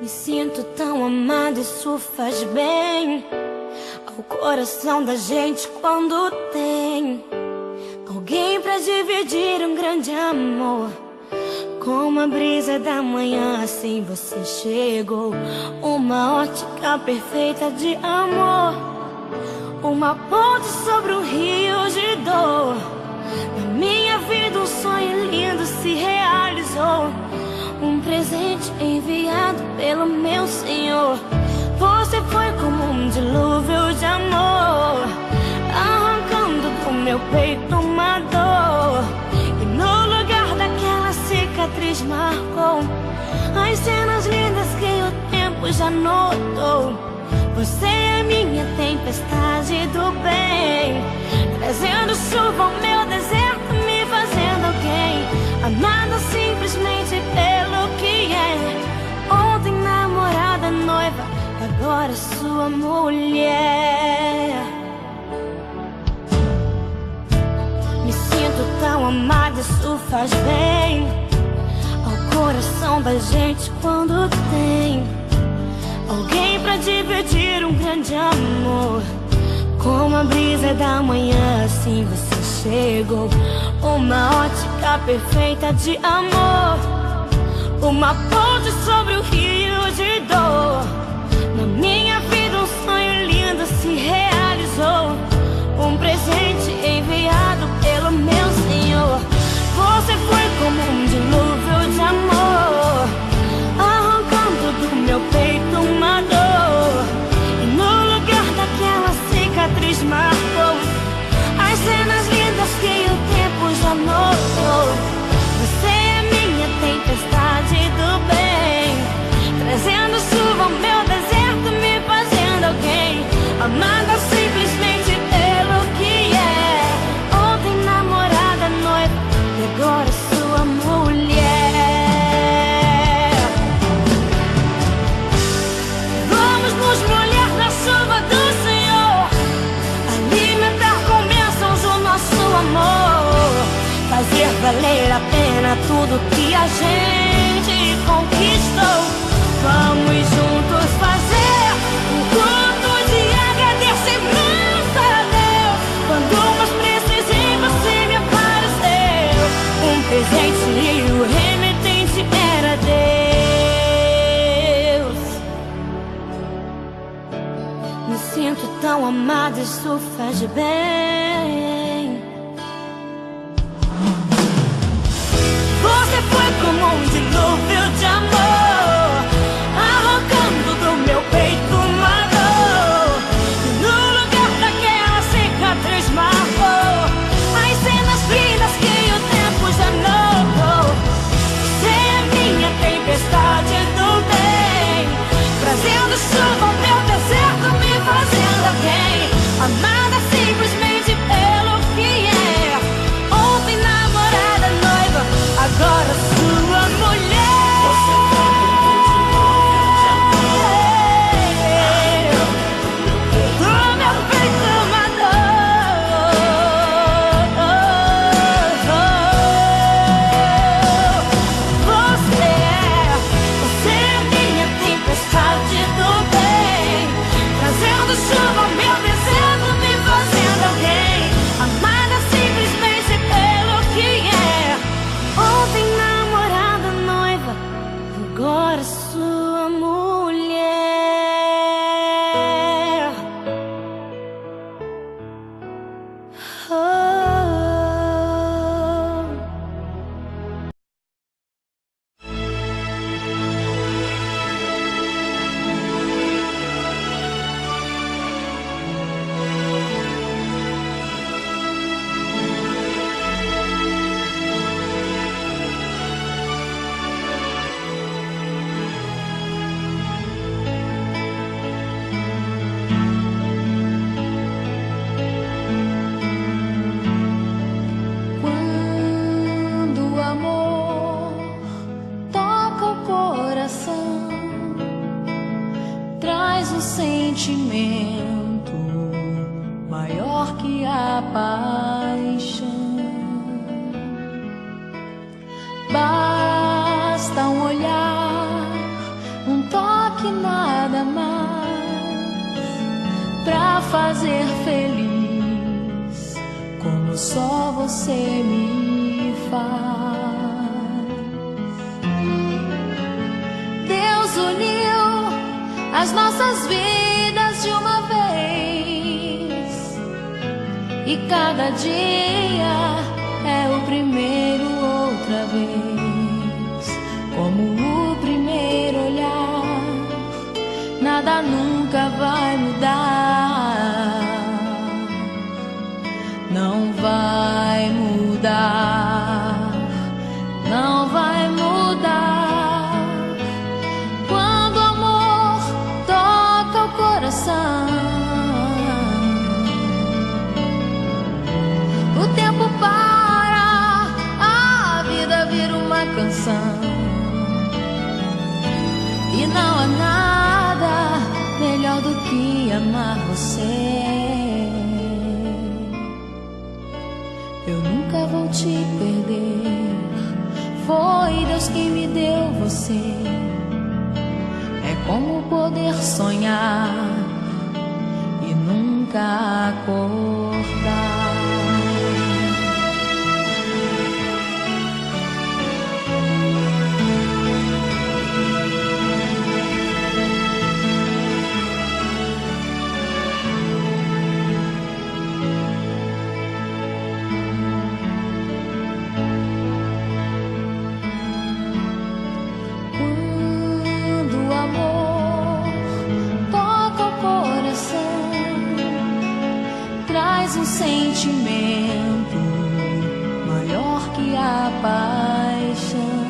Me sinto tão amada, isso faz bem ao coração da gente quando tem alguém pra dividir um grande amor. Como a brisa da manhã, assim você chegou. Uma ótica perfeita de amor, uma ponte sobre um rio de dor. Na minha vida um sonho lindo se realizou, um presente enviado pelo meu Senhor. Você foi como um dilúvio de amor, arrancando do meu peito uma dor. E no lugar daquela cicatriz marcou as cenas lindas que o tempo já notou. Você é minha tempestade do bem, trazendo chuva ao meu deserto, me fazendo alguém, amada simplesmente pelo que é. Ontem namorada, noiva, agora sua mulher. Me sinto tão amada, isso faz bem ao coração da gente quando tem alguém pra dividir um grande amor. Como a brisa da manhã, assim você chegou. Uma ótica perfeita de amor, uma ponte sobre o rio de dor. Na minha vida um sonho lindo se realizou, um presente enviado pelo meu Senhor. Você foi como um dilúvio de amor, arrancando do meu peito uma dor. E no lugar daquela cicatriz marcou as cenas lindas que o tempo já notou. Você é minha tempestade do bem, trazendo chuva ao meu deserto, me fazendo alguém, amada simplesmente pelo que é. Ontem namorada, noiva, e agora sua mulher. Vamos nos molhar na chuva do Senhor, alimentar com bênçãos o nosso amor, fazer valer a pena tudo que a gente conquistou. Vamos juntos fazer um culto de agradecimento a Deus. Quando mais precisei, você me apareceu, um presente e o remetente era Deus. Me sinto tão amada, isso faz bem. Você foi como um dilúvio de amor, arrancando do meu peito uma dor. E no lugar daquela cicatriz marcou as cenas lindas que o tempo já notou. Você é minha tempestade do bem, trazendo chuva ao meu deserto, me fazendo alguém, amada simplesmente pelo que é. Ontem namorada, noiva, agora sua mulher. Do meu peito uma dor. Você é minha tempestade do bem, trazendo chuva ao meu deserto, me fazendo alguém, amada simplesmente pelo que é. Ontem namorada, noiva, agora sua mulher. Oh. Quando o amor toca o coração, traz um sentimento maior que a paixão. Basta um olhar, um toque fazer feliz, como só você me faz. Deus uniu as nossas vidas de uma vez, e cada dia é o primeiro outra vez. Como o primeiro olhar, nada nunca vai mudar. Não vai mudar, não vai mudar. Quando o amor toca o coração, o tempo para, a vida vira uma canção. E não há nada melhor do que amar você. Eu nunca vou te perder, foi Deus quem me deu você. É como poder sonhar e nunca acordar. Traz um sentimento maior que a paixão.